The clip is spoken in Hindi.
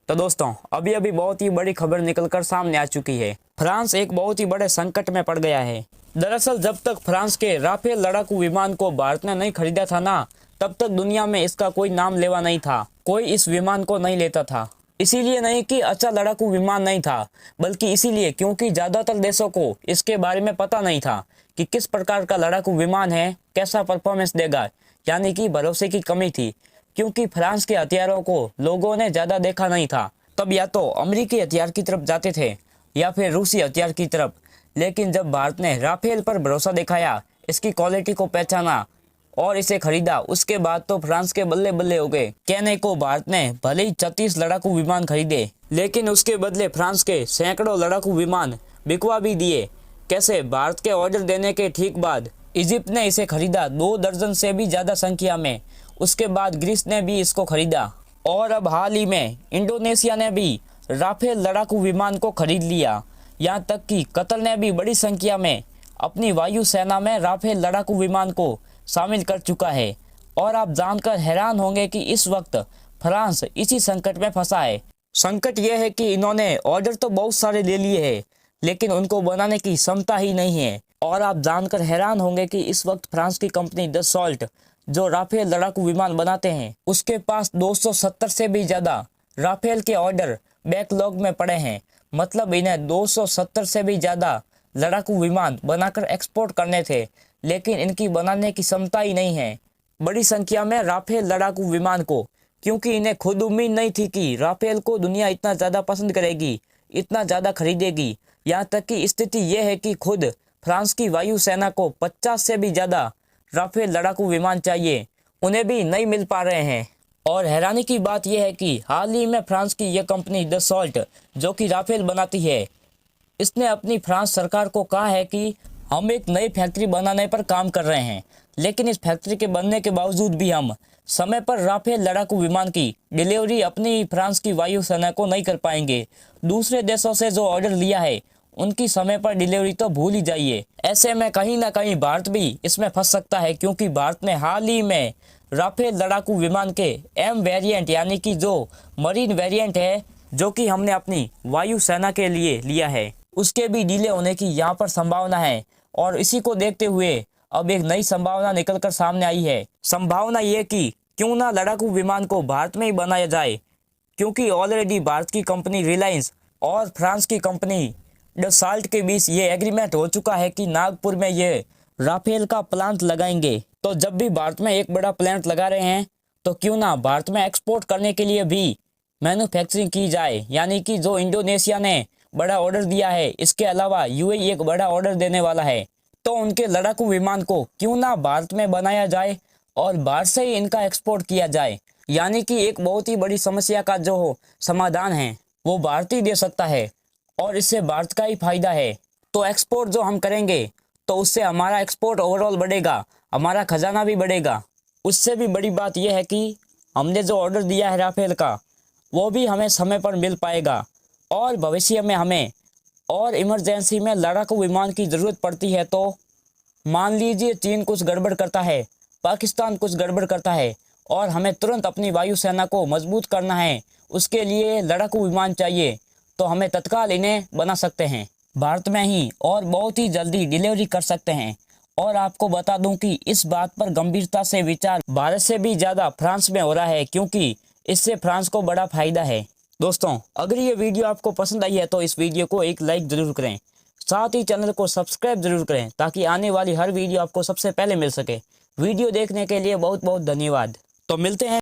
तो दोस्तों अभी अभी बहुत ही बड़ी खबर निकलकर सामने आ चुकी है। फ्रांस एक बहुत ही बड़े संकट में पड़ गया है। दरअसल जब तक फ्रांस के राफेल लड़ाकू विमान को भारत ने नहीं खरीदा था ना, तब तक दुनिया में इसका कोई नाम लेवा नहीं था। कोई इस विमान को नहीं लेता था। इसीलिए नहीं कि अच्छा लड़ाकू विमान नहीं था, बल्कि इसीलिए क्योंकि ज्यादातर देशों को इसके बारे में पता नहीं था कि किस प्रकार का लड़ाकू विमान है, कैसा परफॉर्मेंस देगा, यानी कि भरोसे की कमी थी। क्योंकि फ्रांस के हथियारों को लोगों ने ज्यादा देखा नहीं था। तब या तो अमेरिकी हथियार की तरफ जाते थे या फिर रूसी हथियार की तरफ। लेकिन जब भारत ने राफेल पर भरोसा दिखाया, इसकी क्वालिटी को पहचाना और इसे खरीदा, उसके बाद तो फ्रांस के बल्ले बल्ले हो गए। कहने को भारत ने भले ही 36 लड़ाकू विमान खरीदे, लेकिन उसके बदले फ्रांस के सैकड़ों लड़ाकू विमान बिकवा भी दिए। कैसे? भारत के ऑर्डर देने के ठीक बाद इजिप्ट ने इसे खरीदा 2 दर्जन से भी ज्यादा संख्या में। उसके बाद ग्रीस ने भी इसको खरीदा और अब हाल ही में इंडोनेशिया ने भी राफेल लड़ाकू विमान को खरीद लिया। यहाँ तक कि कतर ने भी बड़ी संख्या में अपनी वायु सेना में राफेल लड़ाकू विमान को शामिल कर चुका है। और आप जानकर हैरान होंगे कि इस वक्त फ्रांस इसी संकट में फंसा है। संकट यह है कि इन्होंने ऑर्डर तो बहुत सारे ले लिए हैं, लेकिन उनको बनाने की क्षमता ही नहीं है। और आप जानकर हैरान होंगे कि इस वक्त फ्रांस की कंपनी दसॉल्ट, जो राफेल लड़ाकू विमान बनाते हैं, उसके पास 270 से भी ज्यादा राफेल के ऑर्डर बैकलॉग में पड़े हैं। मतलब इन्हें 270 से भी ज्यादा लड़ाकू विमान बनाकर एक्सपोर्ट करने थे, लेकिन इनकी बनाने की क्षमता ही नहीं है बड़ी संख्या में राफेल लड़ाकू विमान को। क्योंकि इन्हें खुद उम्मीद नहीं थी कि राफेल को दुनिया इतना ज्यादा पसंद करेगी, इतना ज्यादा खरीदेगी। यहाँ तक कि स्थिति यह है कि खुद फ्रांस की वायु सेना को 50 से भी ज्यादा राफेल लड़ाकू विमान चाहिए, उन्हें भी नहीं मिल पा रहे हैं। और हैरानी की बात यह है कि हाल ही में फ्रांस की यह कंपनी दसॉल्ट, जो कि राफेल बनाती है, इसने अपनी फ्रांस सरकार को कहा है कि हम एक नई फैक्ट्री बनाने पर काम कर रहे हैं, लेकिन इस फैक्ट्री के बनने के बावजूद भी हम समय पर राफेल लड़ाकू विमान की डिलीवरी अपनी फ्रांस की वायु सेना को नहीं कर पाएंगे। दूसरे देशों से जो ऑर्डर लिया है, उनकी समय पर डिलीवरी तो भूल ही जाइए। ऐसे में कहीं ना कहीं भारत भी इसमें फंस सकता है, क्योंकि भारत ने हाल ही में राफेल लड़ाकू विमान के एम वेरिएंट, यानी कि जो मरीन वेरिएंट है, जो कि हमने अपनी वायु सेना के लिए लिया है, उसके भी डिले होने की यहाँ पर संभावना है। और इसी को देखते हुए अब एक नई संभावना निकलकर सामने आई है। संभावना ये कि क्यों ना लड़ाकू विमान को भारत में ही बनाया जाए, क्योंकि ऑलरेडी भारत की कंपनी रिलायंस और फ्रांस की कंपनी दसॉल्ट के बीच ये एग्रीमेंट हो चुका है कि नागपुर में ये राफेल का प्लांट लगाएंगे। तो जब भी भारत में एक बड़ा प्लांट लगा रहे हैं, तो क्यों ना भारत में एक्सपोर्ट करने के लिए भी मैन्युफैक्चरिंग की जाए। यानी कि जो इंडोनेशिया ने बड़ा ऑर्डर दिया है, इसके अलावा यूएई एक बड़ा ऑर्डर देने वाला है, तो उनके लड़ाकू विमान को क्यों ना भारत में बनाया जाए और भारत से ही इनका एक्सपोर्ट किया जाए। यानी कि एक बहुत ही बड़ी समस्या का जो समाधान है, वो भारत ही दे सकता है और इससे भारत का ही फायदा है। तो एक्सपोर्ट जो हम करेंगे, तो उससे हमारा एक्सपोर्ट ओवरऑल बढ़ेगा, हमारा खजाना भी बढ़ेगा। उससे भी बड़ी बात यह है कि हमने जो ऑर्डर दिया है राफेल का, वो भी हमें समय पर मिल पाएगा। और भविष्य में हमें और इमरजेंसी में लड़ाकू विमान की ज़रूरत पड़ती है, तो मान लीजिए चीन कुछ गड़बड़ करता है, पाकिस्तान कुछ गड़बड़ करता है, और हमें तुरंत अपनी वायु सेना को मजबूत करना है, उसके लिए लड़ाकू विमान चाहिए, तो हमें तत्काल इन्हें बना सकते हैं भारत में ही और बहुत ही जल्दी डिलीवरी कर सकते हैं। और आपको बता दूं कि इस बात पर गंभीरता से विचार भारत से भी ज़्यादा फ्रांस में हो रहा है, क्योंकि इससे फ्रांस को बड़ा फायदा है। दोस्तों, अगर ये वीडियो आपको पसंद आई है तो इस वीडियो को एक लाइक ज़रूर करें, साथ ही चैनल को सब्सक्राइब जरूर करें, ताकि आने वाली हर वीडियो आपको सबसे पहले मिल सके। वीडियो देखने के लिए बहुत बहुत धन्यवाद। तो मिलते हैं